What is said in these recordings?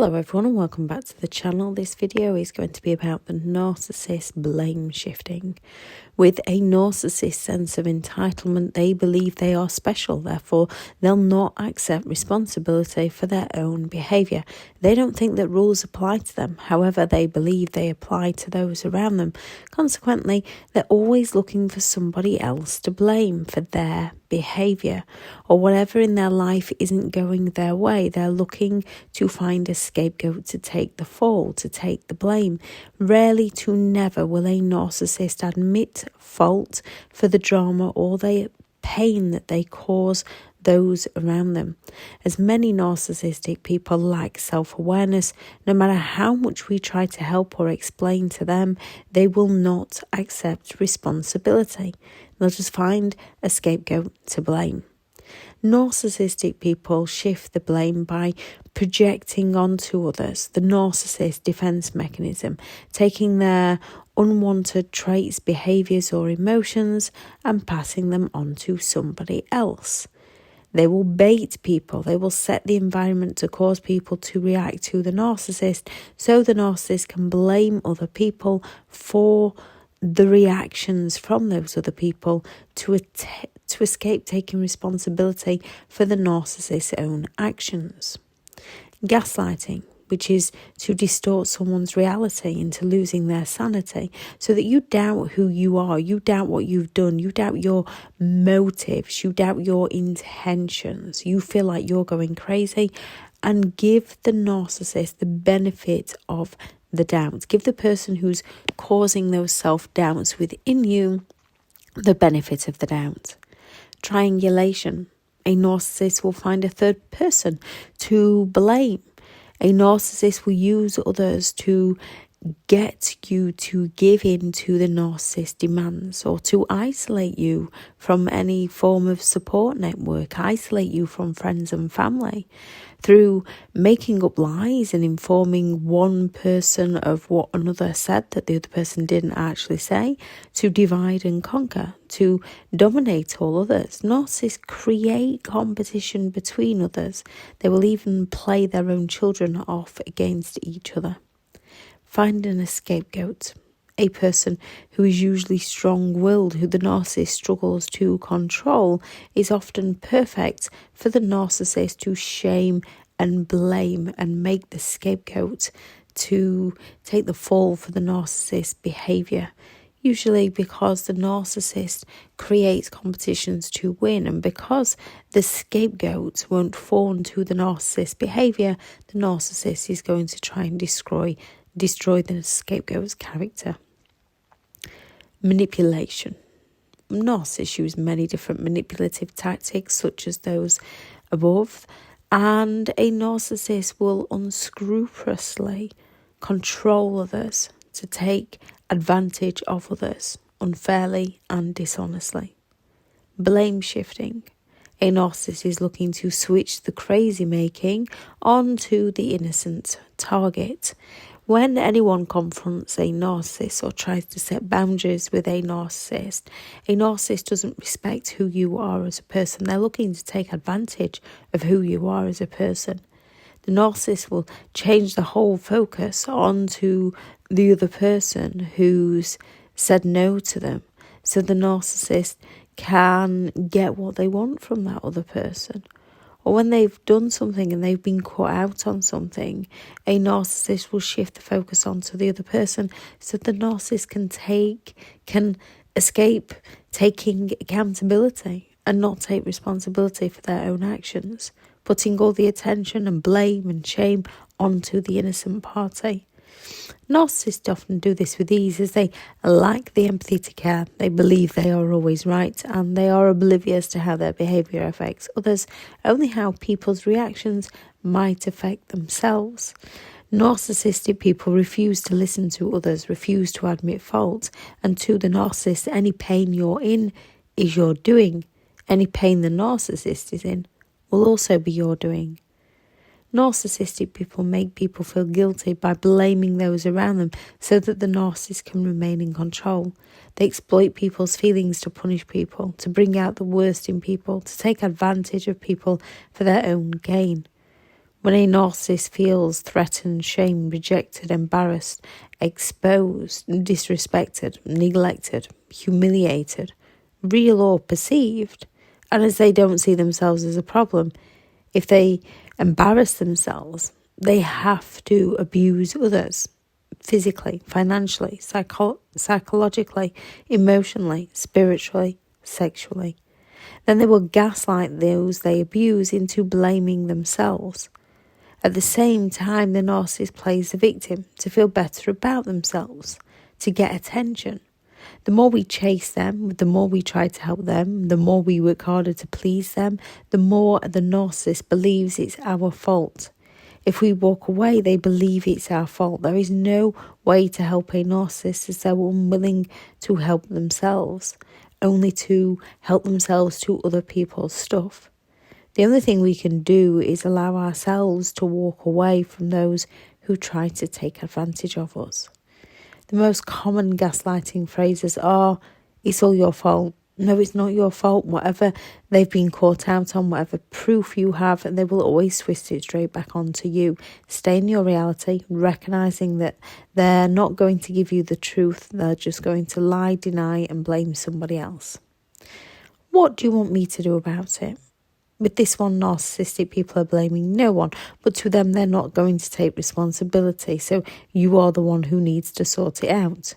Hello everyone and welcome back to the channel. This video is going to be about the narcissist blame shifting. With a narcissist sense of entitlement, they believe they are special, therefore they'll not accept responsibility for their own behaviour. They don't think that rules apply to them, however they believe they apply to those around them. Consequently, they're always looking for somebody else to blame for their behaviour, or whatever in their life isn't going their way. They're looking to find a scapegoat to take the fall, to take the blame. Rarely to never will a narcissist admit fault for the drama or the pain that they cause those around them. As many narcissistic people lack self-awareness, no matter how much we try to help or explain to them, they will not accept responsibility. They'll just find a scapegoat to blame. Narcissistic people shift the blame by projecting onto others the narcissist defense mechanism, taking their unwanted traits, behaviors or emotions and passing them on to somebody else. They will bait people. They will set the environment to cause people to react to the narcissist, so the narcissist can blame other people for the reactions from those other people to escape taking responsibility for the narcissist's own actions. Gaslighting, which is to distort someone's reality into losing their sanity, so that you doubt who you are, you doubt what you've done, you doubt your motives, you doubt your intentions, you feel like you're going crazy, and give the narcissist the benefit of the doubt. Give the person who's causing those self-doubts within you the benefit of the doubt. Triangulation. A narcissist will find a third person to blame. A narcissist will use others to get you to give in to the narcissist's demands, or to isolate you from any form of support network, isolate you from friends and family, through making up lies and informing one person of what another said that the other person didn't actually say, to divide and conquer, to dominate all others. Narcissists create competition between others. They will even play their own children off against each other. Finding a scapegoat. A person who is usually strong-willed, who the narcissist struggles to control, is often perfect for the narcissist to shame and blame and make the scapegoat to take the fall for the narcissist's behaviour. Usually because the narcissist creates competitions to win, and because the scapegoat won't fall to the narcissist's behaviour, the narcissist is going to try and destroy the scapegoat's character. Manipulation. Narcissists use many different manipulative tactics, such as those above, and a narcissist will unscrupulously control others to take advantage of others unfairly and dishonestly. Blame shifting. A narcissist is looking to switch the crazy making onto the innocent target. When anyone confronts a narcissist or tries to set boundaries with a narcissist doesn't respect who you are as a person. They're looking to take advantage of who you are as a person. The narcissist will change the whole focus onto the other person who's said no to them, so the narcissist can get what they want from that other person. Or when they've done something and they've been caught out on something, a narcissist will shift the focus onto the other person, so the narcissist can escape taking accountability and not take responsibility for their own actions, putting all the attention and blame and shame onto the innocent party. Narcissists often do this with ease, as they lack the empathy to care. They believe they are always right, and they are oblivious to how their behaviour affects others, only how people's reactions might affect themselves. Narcissistic people refuse to listen to others, refuse to admit fault, and to the narcissist, any pain you're in is your doing. Any pain the narcissist is in will also be your doing. Narcissistic people make people feel guilty by blaming those around them so that the narcissist can remain in control. They exploit people's feelings to punish people, to bring out the worst in people, to take advantage of people for their own gain. When a narcissist feels threatened, shamed, rejected, embarrassed, exposed, disrespected, neglected, humiliated, real or perceived, and as they don't see themselves as a problem, if they embarrass themselves, they have to abuse others physically, financially, psychologically, emotionally, spiritually, sexually. Then they will gaslight those they abuse into blaming themselves. At the same time, the narcissist plays the victim to feel better about themselves, to get attention. The more we chase them, the more we try to help them, the more we work harder to please them, the more the narcissist believes it's our fault. If we walk away, they believe it's our fault. There is no way to help a narcissist as they're unwilling to help themselves, only to help themselves to other people's stuff. The only thing we can do is allow ourselves to walk away from those who try to take advantage of us. The most common gaslighting phrases are, "It's all your fault." No, it's not your fault. Whatever they've been caught out on, whatever proof you have, they will always twist it straight back onto you. Stay in your reality, recognising that they're not going to give you the truth. They're just going to lie, deny and blame somebody else. What do you want me to do about it? With this one, narcissistic people are blaming no one, but to them they're not going to take responsibility, so you are the one who needs to sort it out.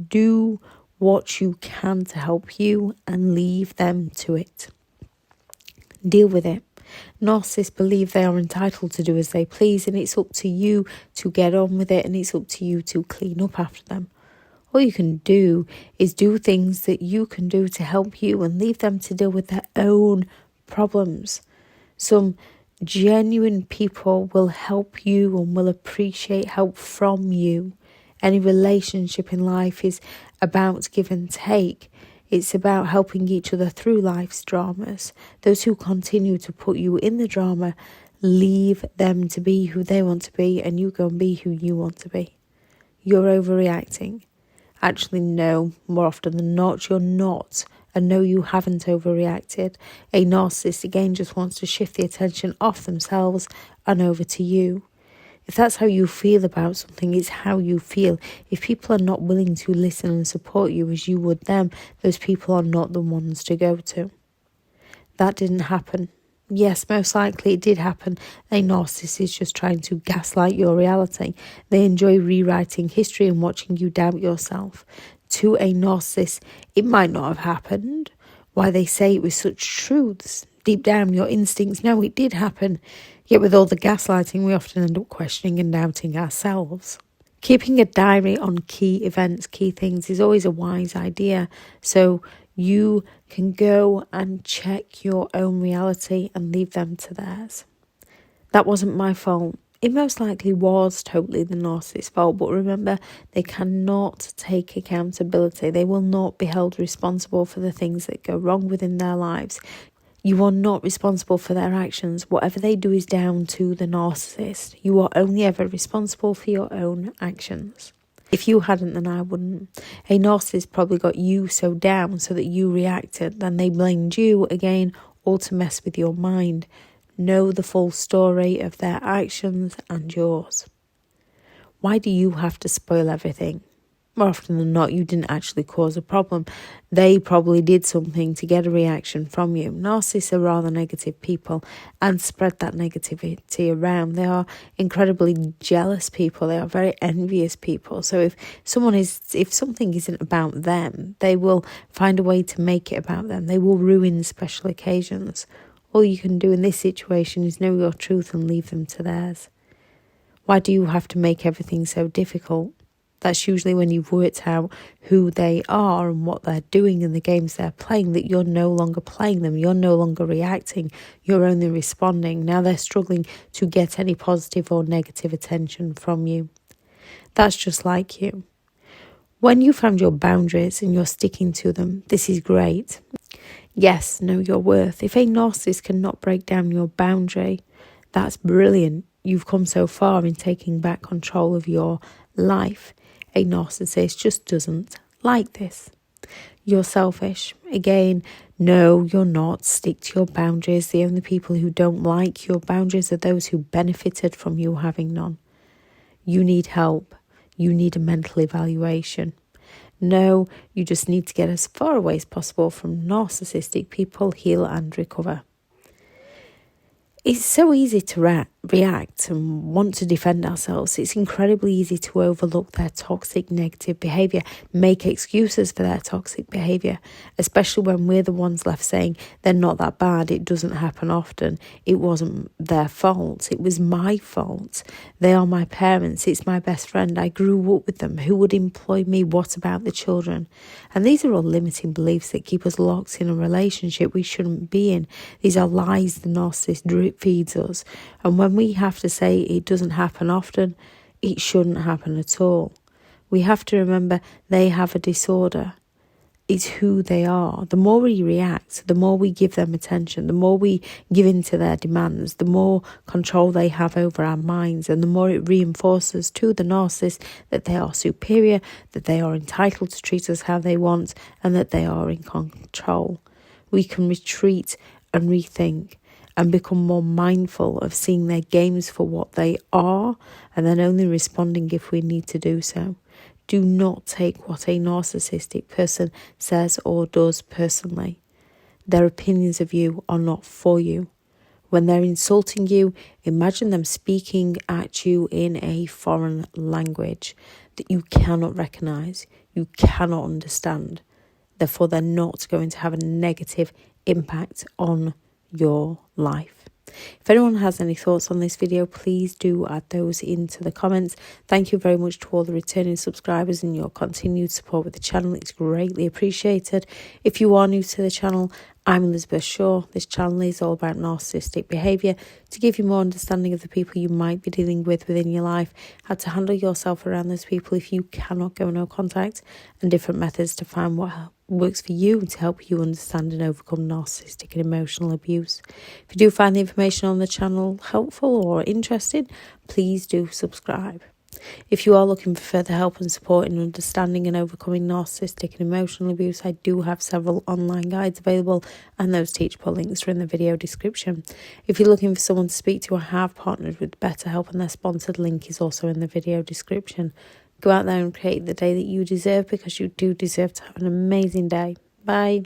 Do what you can to help you and leave them to it. Deal with it. Narcissists believe they are entitled to do as they please, and it's up to you to get on with it, and it's up to you to clean up after them. All you can do is do things that you can do to help you and leave them to deal with their own problems. Some genuine people will help you and will appreciate help from you. Any relationship in life is about give and take. It's about helping each other through life's dramas. Those who continue to put you in the drama, leave them to be who they want to be, and you go and be who you want to be. You're overreacting. Actually, no, more often than not, you're not. And no, you haven't overreacted. A narcissist, again, just wants to shift the attention off themselves and over to you. If that's how you feel about something, it's how you feel. If people are not willing to listen and support you as you would them, those people are not the ones to go to. That didn't happen. Yes, most likely it did happen. A narcissist is just trying to gaslight your reality. They enjoy rewriting history and watching you doubt yourself. To a narcissist, it might not have happened. Why they say it with such truths. Deep down, your instincts know it did happen. Yet with all the gaslighting, we often end up questioning and doubting ourselves. Keeping a diary on key events, key things is always a wise idea. So you can go and check your own reality and leave them to theirs. That wasn't my fault. It most likely was totally the narcissist's fault, but remember, they cannot take accountability. They will not be held responsible for the things that go wrong within their lives. You are not responsible for their actions. Whatever they do is down to the narcissist. You are only ever responsible for your own actions. If you hadn't, then I wouldn't. A narcissist probably got you so down so that you reacted. Then they blamed you again, all to mess with your mind. Know the full story of their actions and yours. Why do you have to spoil everything? More often than not, you didn't actually cause a problem. They probably did something to get a reaction from you. Narcissists are rather negative people and spread that negativity around. They are incredibly jealous people. They are very envious people. So if something isn't about them, they will find a way to make it about them. They will ruin special occasions. All you can do in this situation is know your truth and leave them to theirs. Why do you have to make everything so difficult? That's usually when you've worked out who they are and what they're doing and the games they're playing, that you're no longer playing them. You're no longer reacting. You're only responding. Now they're struggling to get any positive or negative attention from you. That's just like you. When you found your boundaries and you're sticking to them, this is great. Yes, know your worth. If a narcissist cannot break down your boundary, that's brilliant. You've come so far in taking back control of your life. A narcissist just doesn't like this. You're selfish. Again, no, you're not. Stick to your boundaries. The only people who don't like your boundaries are those who benefited from you having none. You need help. You need a mental evaluation. No, you just need to get as far away as possible from narcissistic people, heal and recover. It's so easy to react and want to defend ourselves. It's incredibly easy to overlook their toxic negative behaviour, make excuses for their toxic behaviour, especially when we're the ones left saying they're not that bad, it doesn't happen often, it wasn't their fault, it was my fault, they are my parents, it's my best friend, I grew up with them, who would employ me, what about the children? And these are all limiting beliefs that keep us locked in a relationship we shouldn't be in. These are lies the narcissist drip feeds us. And when we have to say it doesn't happen often, it shouldn't happen at all. We have to remember they have a disorder. It's who they are. The more we react, the more we give them attention, the more we give in to their demands, the more control they have over our minds, and the more it reinforces to the narcissist that they are superior, that they are entitled to treat us how they want, and that they are in control. We can retreat and rethink and become more mindful of seeing their games for what they are, and then only responding if we need to do so. Do not take what a narcissistic person says or does personally. Their opinions of you are not for you. When they're insulting you, imagine them speaking at you in a foreign language that you cannot recognise, you cannot understand. Therefore, they're not going to have a negative impact on your life. If anyone has any thoughts on this video, please do add those into the comments. Thank you very much to all the returning subscribers and your continued support with the channel. It's greatly appreciated. If you are new to the channel, I'm Elizabeth Shaw. This channel is all about narcissistic behaviour to give you more understanding of the people you might be dealing with within your life, how to handle yourself around those people if you cannot go no contact, and different methods to find what works for you to help you understand and overcome narcissistic and emotional abuse. If you do find the information on the channel helpful or interesting, please do subscribe. If you are looking for further help and support in understanding and overcoming narcissistic and emotional abuse, I do have several online guides available, and those teachable links are in the video description. If you're looking for someone to speak to, I have partnered with BetterHelp, and their sponsored link is also in the video description. Go out there and create the day that you deserve, because you do deserve to have an amazing day. Bye.